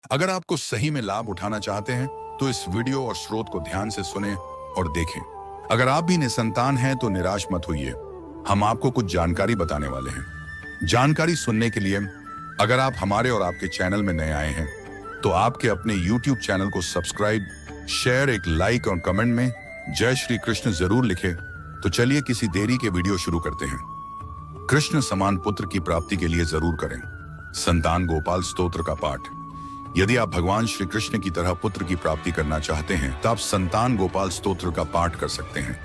अगर आपको सही में लाभ उठाना चाहते हैं तो इस वीडियो और स्रोत को ध्यान से सुने और देखें। अगर आप भी निसंतान हैं तो निराश मत होइए। हम आपको कुछ जानकारी बताने वाले हैं। जानकारी सुनने के लिए अगर आप हमारे और आपके चैनल में नए आए हैं तो आपके अपने YouTube चैनल को सब्सक्राइब, शेयर, एक लाइक और कमेंट में जय श्री कृष्ण जरूर लिखें। तो चलिए किसी देरी के वीडियो शुरू करते हैं। कृष्ण समान पुत्र की प्राप्ति के लिए जरूर करें संतान गोपाल स्तोत्र का पाठ। यदि आप भगवान श्री कृष्ण की तरह पुत्र की प्राप्ति करना चाहते हैं तो आप संतान गोपाल स्तोत्र का पाठ कर सकते हैं।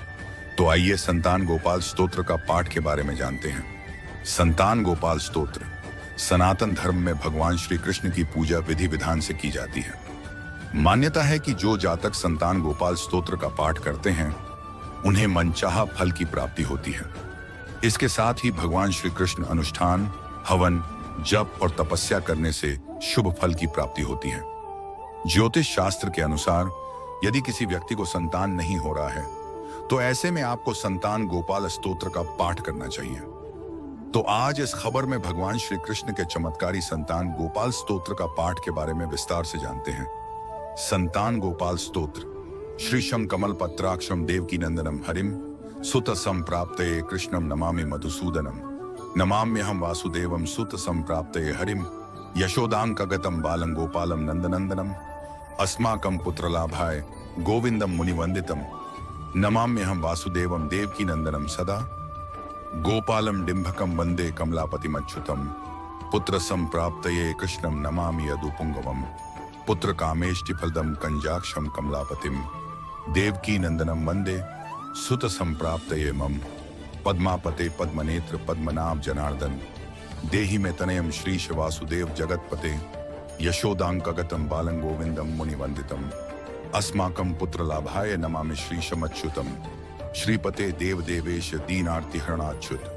तो आइए संतान गोपाल स्तोत्र का पाठ के बारे में जानते हैं। संतान गोपाल स्तोत्र सनातन धर्म में भगवान श्री कृष्ण की पूजा विधि विधान से की जाती है। मान्यता है कि जो जातक संतान गोपाल स्तोत्र का पाठ करते हैं उन्हें मनचाहा फल की प्राप्ति होती है। इसके साथ ही भगवान श्री कृष्ण अनुष्ठान, हवन, जप और तपस्या करने से शुभ फल की प्राप्ति होती है। ज्योतिष शास्त्र के अनुसार यदि किसी व्यक्ति को संतान नहीं हो रहा है तो ऐसे में आपको संतान गोपाल स्तोत्र का पाठ करना चाहिए। तो आज इस खबर में भगवान श्री कृष्ण के चमत्कारी संतान गोपाल स्तोत्र का पाठ के बारे में विस्तार से जानते हैं। संतान गोपाल स्तोत्र। श्रीशम कमल पत्राक्षम देवकी नंदनम हरिम सुत संप्राप्तये कृष्णम नमामि मधुसूदनम नमाम्यहम वासुदेवम सुत संप्राप्तये हरिम यशोदांकगतम बालं गोपालम नंदनंदनम अस्माकं पुत्रलाभाय गोविंदम मुनिवंदितम नमाम्यहम वासुदेवम देवकी नंदनम सदा गोपालम डिंभकम वंदे कमलापतिमच्युतम पुत्र संप्राप्तये कृष्णम नमामि यदुपुंगवम पुत्र कामेष्टिफलदम कंजाक्षम कमलापतिम देवकी नंदनम वंदे सुत संप्राप्तये मम पद्मापते पद्मनेत्र पद्मनाभ जनार्दन देहि में तनयम श्रीश वासुदेव जगतपते यशोदांकगतम बालं गोविंदम मुनिवंदितम अस्माकं पुत्र लाभाय नमामि श्रीशमच्युतम श्रीपते देव देवेश दीनार्ति हरणाच्युत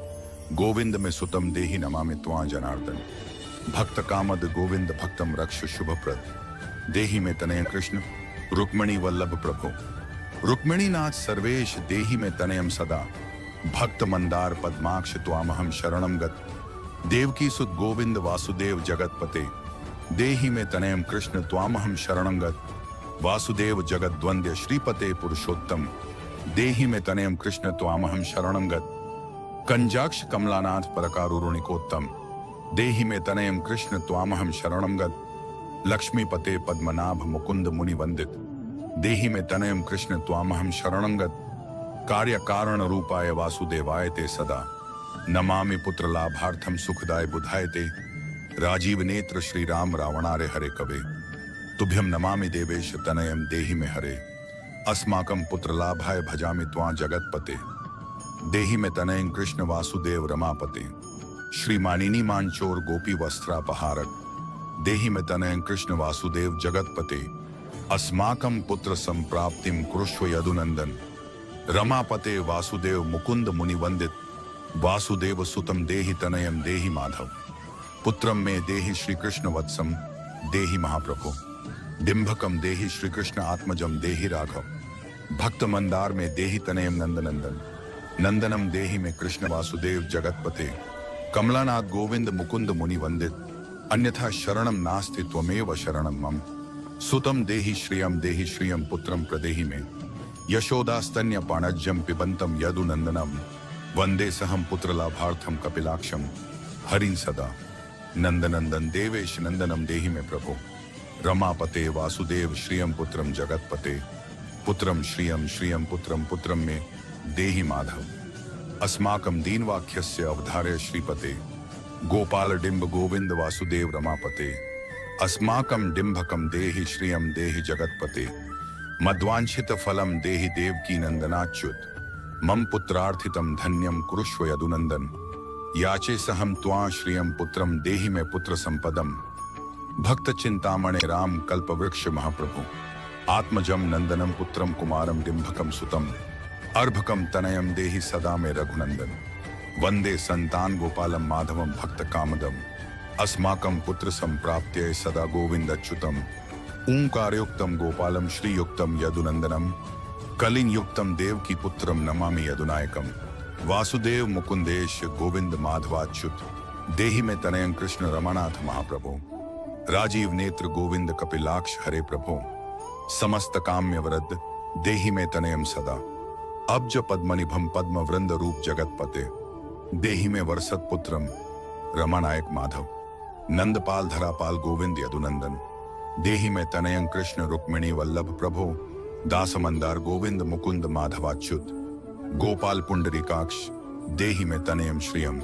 गोविंद में सुतम देहि नमामि त्वां जनार्दन भक्त कामद गोविंद भक्तम रक्ष शुभप्रद देहि में तनय कृष्ण रुक्मिणी वल्लभ प्रभो रुक्मिणीनाथ सर्वेश देहि में तनयम सदा भक्त मंदार पद्माक्ष त्वामहम शरणम गत देवकी सुत गोविंद वासुदेव जगतपते देहि में तनयम कृष्ण त्वामहम शरणं गत वासुदेव जगत द्वंद्व श्रीपते पुरुषोत्तम देहि में तनयम कृष्ण त्वामहम शरणं गत कंजाक्ष कमलानाथ परकारुणिकोत्तम देहि में तनयम कृष्ण त्वामहम शरणं गत लक्ष्मीपते पद्मनाभ मुकुंद मुनि वंदित देहि में तनयम कृष्ण त्वामहम शरणं गत कार्य कारण रूपाय वासुदेवाय ते सदा नमामि पुत्र लाभार्थम सुखदाय बुधाय ते राजीव नेत्र श्री राम रावणारे हरे कवे तुभ्यम नमामि देवेश तनयम देहि में हरे अस्माकं पुत्र लाभाय भजामि त्वां जगतपते देहि में तनयं कृष्ण वासुदेव रमापते श्री मानिनी मानचोर गोपी वस्त्रापहारक देहि में तनयं कृष्ण वासुदेव जगतपते अस्माकं पुत्र संप्राप्तिम कुरुष्व यदुनंदन रमापते वासुदेव मुकुंद मुनिवंदित वासुदेव सुतम देहि तनयम देहि माधव पुत्रम में देहि श्री कृष्ण वत्सम देहि महाप्रभु डिंभकम देहि श्री कृष्ण आत्मजम देहि राघव भक्त मंदार में देहि तनयम नंदनंदन नंदनम देहि में कृष्ण वासुदेव जगतपते कमलानाथ गोविंद मुकुंद मुनि वंदित अन्यथा शरणम नास्ति त्वमेव शरणम मम सुतम देहि श्रियम पुत्रम प्रदेहि में यशोदास्तन्य पाणज्यम पिबंतम यदुनंदनम वंदे सहम पुत्र लाभार्थम कपिलाक्षम हरिं सदा नंदनंदन देवेश नंदनम देहि में प्रभो रमापते वासुदेव श्रियम पुत्रम जगतपते पुत्रम श्रियम पुत्रम में देहि माधव अस्माकं दीनवाक्यस्य अवधार्य श्रीपते गोपाल डिंब गोविंद वासुदेव रमापते अस्माकं डिंभकम देहि श्रियम देहि जगतपते मध्वांछित फलम देहि देवकी नंदनाच्युत मम पुत्रार्थितम धन्यम कुरुष्व यदुनंदन याचे सहम त्वां श्रियम पुत्रम देहि में पुत्र संपदम भक्त चिंतामणे राम कल्प वृक्ष महाप्रभु आत्मजम नंदनम पुत्रम कुमारम डिंभकम सुतम अर्भकम तनयम देहि सदा में रघुनंदन वंदे संतान गोपालम माधवम भक्त कामदम अस्माकं पुत्र संप्राप्त्यै सदा गोविंद अच्युतम ओंकारयुक्तम गोपालम श्रीयुक्तम यदुनंदनम कलिन युक्तम देवकी पुत्रम नमामि यदुनायकम वासुदेव मुकुंदेश गोविंद माधवाच्युत देहि में तनयं कृष्ण रमानाथ महाप्रभु राजीव नेत्र गोविंद कपिलाक्ष हरे प्रभो समस्त काम्य वरद देहि में तनयम सदा अब्ज पद्मनिभम पद्म वृंद रूप जगतपते देहि में वर्षत पुत्रम रमानायक माधव नंदपाल धरापाल गोविंद यदुनंदन देहि में तनयं कृष्ण रुक्मिणी वल्लभ प्रभो दास मंदार गोविंद मुकुंद माधवाच्युत गोपाल पुंडरीकाक्ष देहि में तनयं श्रियम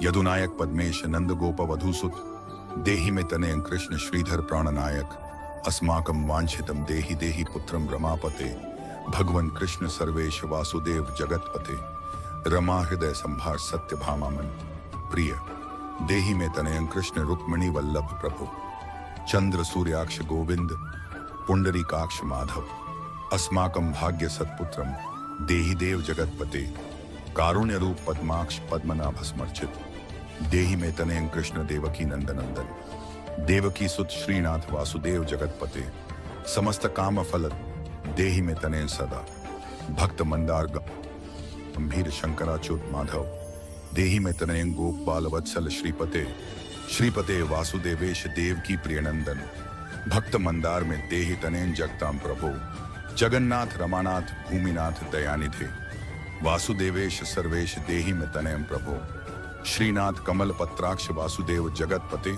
यदुनायक पद्मेश नंद गोप वधुसुत देहि में तनयं कृष्ण श्रीधर प्राणनायक अस्माकं वांछितम देहि देहि पुत्रम रमापते भगवन कृष्ण सर्वेश वासुदेव जगतपते रमा हृदय संभार सत्य भामामन प्रिय देहि में तनयं कृष्ण रुक्मिणी वल्लभ प्रभु चंद्र सूर्याक्ष गोविंद पुंडरीकाक्ष माधव अस्माकं भाग्य सत्पुत्रम देहि देव जगतपते कारुण्य रूप पद्माक्ष पद्मनाभ स्मर्चित देहि में तनयं कृष्ण देवकी नंदनंदन देवकी सुत श्रीनाथ वासुदेव जगतपते समस्त काम फल देहि में तनयं सदा भक्त मंदार गंभीर शंकराच्युत माधव देहि में तनयं गोपाल वत्सल श्रीपते श्रीपते वासुदेवेश देव की प्रियनंदन भक्त मंदार में देहि तनयं जगताम प्रभो जगन्नाथ रमानाथ भूमिनाथ दयानिधे वासुदेवेश सर्वेश देहि में तनयं प्रभो श्रीनाथ कमल पत्राक्ष वासुदेव जगतपते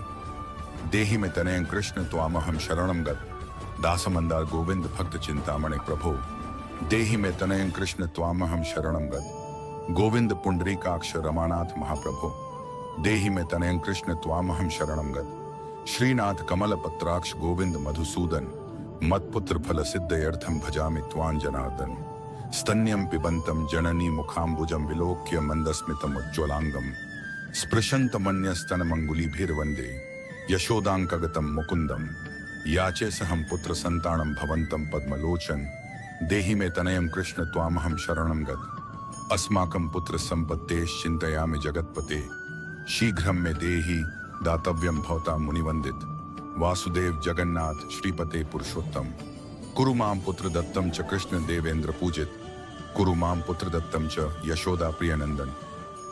देहि में तनयं कृष्ण त्वामहं शरणं गत दास मंदार गोविंद भक्त चिंतामणि प्रभो देहि में तनयं कृष्ण त्वामहं शरणं गत गोविंद पुंडरीकाक्ष रमानाथ महाप्रभो देहि में तनयं कृष्ण त्वामहं शरणं गत श्रीनाथ कमल पत्राक्ष गोविंद मधुसूदन मत्पुत्र फल सिद्धयर्थम भजामि त्वां जनार्दन स्तन्यं पिबन्तं जननी मुखाम्बुजं विलोक्य मंदस्मितम् उज्ज्वलांगम स्पृशन्त मन्यस्तनमंगुलीभिर्वन्दे यशोदांकगतं मुकुंदम याचे सहं पुत्र संतानं भवन्तं पद्मलोचन देहि में तनयं कृष्ण त्वामहं शरणं गत अस्माकं पुत्र संपत्तेश चिंतयामि जगतपते शीघ्रं में देहि दातव्यं भवता मुनिवंदित वासुदेव जगन्नाथ श्रीपते पुरुषोत्तम कुरु मां पुत्र दत्तं च कृष्ण देवेंद्र पूजित कुरु मां पुत्र दत्तं च यशोदा प्रियनंदन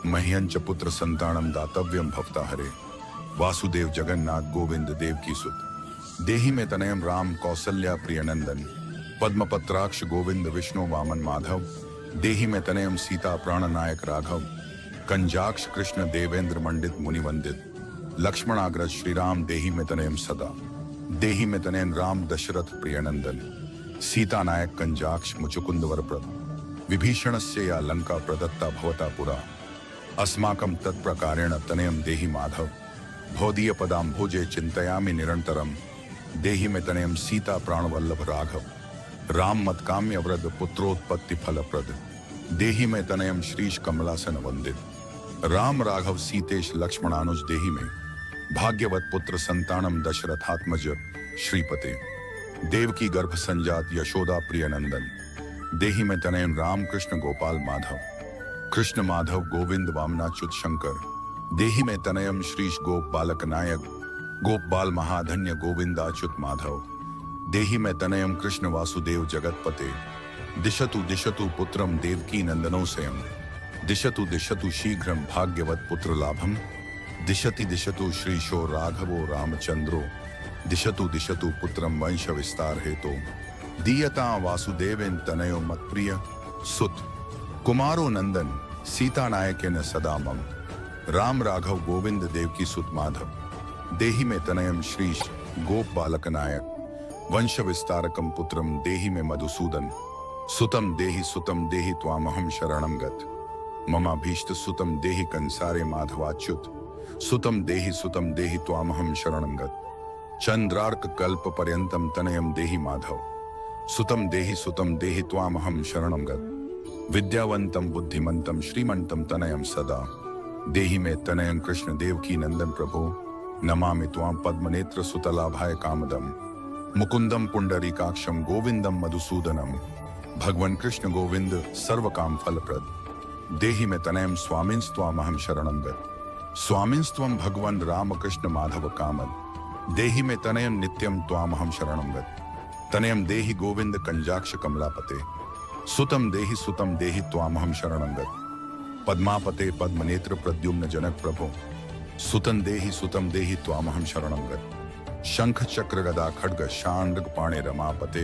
मह्यं च पुत्र संतानं दातव्यं भवता हरे वासुदेव जगन्नाथ गोविंद देवकी सुत देहि में तनयं राम कौसल्या प्रियनंदन पद्मपत्राक्ष गोविंद विष्णु वामन माधव देहि में तनयं सीता प्राणनायक राघव कंजाक्ष कृष्ण देवेंद्र मंडित मुनिवंदित लक्ष्मणाग्रज श्रीराम देहि में तनयं सदा देहि में तनयं राम दशरथ प्रियनंदन सीता नायक कंजाक्ष मुचुकुंद वरप्रद विभीषणस्य या लंका प्रदत्ता भवता पुरा अस्माकं तत्प्रकारेण तनयं देहि माधव भोदीय पदाम्भोजे चिंतयामि निरंतरम देहि में तनयं सीता प्राणवल्लभ राघव राम मतकाम्य वृद पुत्रोत्पत्ति फलप्रद देहि में तनयं श्रीश कमलासन वंदित राम राघव सीतेश लक्ष्मणानुज देहि में भाग्यवत पुत्र संतानम दशरथात्मज श्रीपते देवकी गर्भ संजात यशोदा प्रियनंदन देहि में तनयं राम कृष्ण गोपाल माधव कृष्ण माधव गोविंद वामनाच्युत शंकर देहि में तनयं श्रीश गोप बालक नायक गोप बाल महाधन्य गोविंदाच्युत माधव देहि में तनयं कृष्ण वासुदेव जगतपते दिशतु दिशतु पुत्रम देवकी नंदनो स्वयं दिशतु दिशतु शीघ्रं भाग्यवत पुत्र लाभम दिशति दिशतु श्रीशो राघवो रामचंद्रो दिशतु दिशतु पुत्रम वंश विस्तार हेतो दीयता वासुदेवेन तनयो मत्प्रिय सुत कुमारो नंदन सीता नायकेन सदा मम राम राघव गोविंद देवकी सुत माधव देहि में तनयं श्रीश गोप बालक नायक वंश विस्तारकम पुत्रम देहि में मधुसूदन सुतम देहि त्वामहं शरणं गत ममाभीष्ट सुतम देहि कंसारे माधवाच्युत सुतम देहि त्वामहं शरणं गत चंद्रार्क कल्प पर्यंतम तनयं देहि माधव सुतम देहि त्वामहं शरणं गत विद्यावंतम बुद्धिमंतम श्रीमंतम तनयं सदा देहि में तनयं कृष्ण देवकी नंदन प्रभो नमामि त्वां पद्मनेत्र सुतलाभाय कामदम मुकुंदम पुंडरीकाक्षम गोविंदम मधुसूदनम भगवन कृष्ण गोविंद सर्व काम फलप्रद देहि में तनयं स्वामिन्स्त्वामहं शरणं गत स्वामिन्स्त्वं भगवन राम कृष्ण माधव कामद देहि में तनयं नित्यं त्वामहं शरणं गत तनयं देहि गोविंद कंजाक्ष कमलापते सुतम देहि त्वामहं शरणं गत पद्मापते पद्मनेत्र प्रद्युम्न जनक प्रभो सुतम देहि त्वामहं शरणं गत शंख चक्र गदा खड्ग शांडग पाणे रमापते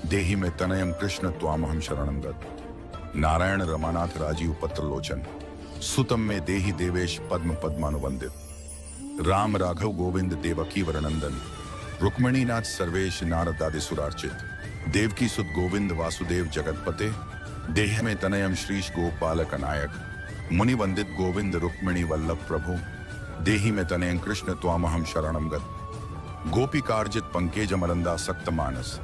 देहि में तनयम कृष्ण त्वामहम शरणं गत। नारायण रमानाथ राजीव पत्र लोचन सुतम में देहि देवेश पद्म पद्मानुबंदित। राम राघव गोविंद देवकी वरनंदन रुक्मणीनाथ सर्वेश नारदादि सुरार्चित। देवकी सुत गोविंद वासुदेव जगतपते देह में तनयम श्रीश गोपालक नायक। मुनि वंदित गोविंद रुक्मिणी वल्लभ प्रभु देहि में तनयं कृष्ण त्वामहम शरणं गत। गोपिकार्जित पंकेज मरंदा सक्त मानस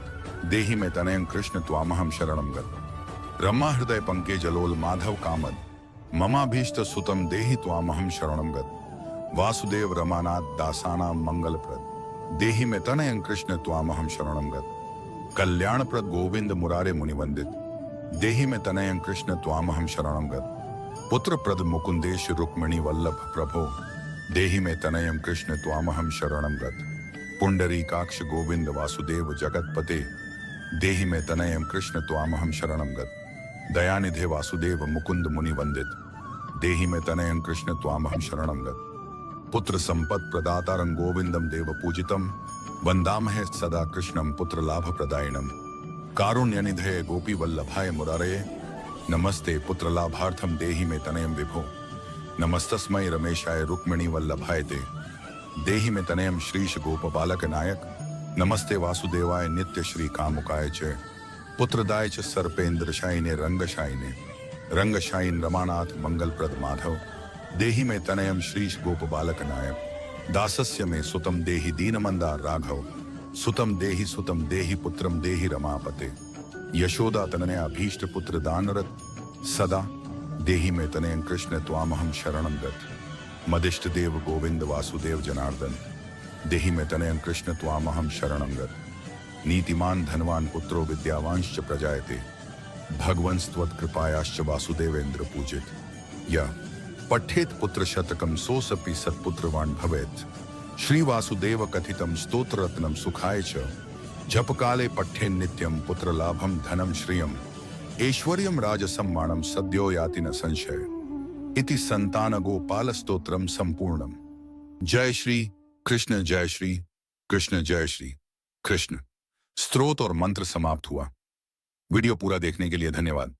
देहि में तनयं कृष्ण त्वामहम शरणं गत। रमा हृदय पंकेज लोल माधव कामद ममाभीष्ट सुतम देहि त्वामहम शरणं गत। वासुदेव रमानाथ दासानां मंगलप्रद देहि में तनयं कृष्ण त्वामहम शरणं गत। कल्याणप्रद गोविंद मुरारे मुनिवंदित देहि में तनयं कृष्ण त्वामहम शरणं गत। पुत्रप्रद मुकुंदेश रुक्मिणी वल्लभ प्रभो देहि में तनयं कृष्ण त्वामहम शरणं गत। पुंडरीकाक्ष गोविंद वासुदेव जगतपते देहि में तनयं कृष्ण त्वामहम शरणं गत। दयानिधे वासुदेव मुकुंद मुनि वंदित देहि में तनयं कृष्ण त्वामहम शरणं गत। पुत्र संपत् प्रदातारं गोविंदम देव पूजितम वंदामहे सदा कृष्णं पुत्र लाभ प्रदायिनम। कारुण्यनिधे गोपी वल्लभाय मुरारे नमस्ते पुत्र लाभार्थम देहि में तनयं विभो। नमस्तस्मै रमेशाय रुक्मिणी वल्लभाय ते देहि में तनयं श्रीश गोपबालक नायक। नमस्ते वासुदेवाय नित्य श्री कामुकाय च पुत्रदाय च सर्पेन्द्रशायिने रंगशायिने। रंगशायिन रमानाथ मंगलप्रद माधव देहि में तनयं श्रीश गोपबालक नायक। दासस्य में सुतम देहि दीनमंदार राघव सुतम देहि पुत्रम देहि रमापते। यशोदा तनया भीष्ट पुत्र दानरत सदा देहि में तनयं कृष्ण त्वामहम शरणं गत। मदिष्ट देव गोविंद वासुदेव जनार्दन देहि में तनयं कृष्ण त्वामहम शरणं गत। नीतिमान धनवान पुत्रो विद्यावांश्च प्रजायते भगवंस्त्वत्कृपायाश्च वासुदेवेन्द्र पूजित। या पठेत पुत्र शतकम सोऽसपि सत्पुत्रवान् भवेत्। श्री वासुदेव कथितम स्तोत्र रत्नम सुखाय च जपकाले पठ्ये नित्यम पुत्र लाभम धनम श्रियम ऐश्वर्यम राजसम्मानम सद्यो याति न संशय। इति संतान गोपाल स्तोत्रम संपूर्णम। जय श्री कृष्ण जय श्री कृष्ण जय श्री कृष्ण। स्तोत्र और मंत्र समाप्त हुआ। वीडियो पूरा देखने के लिए धन्यवाद।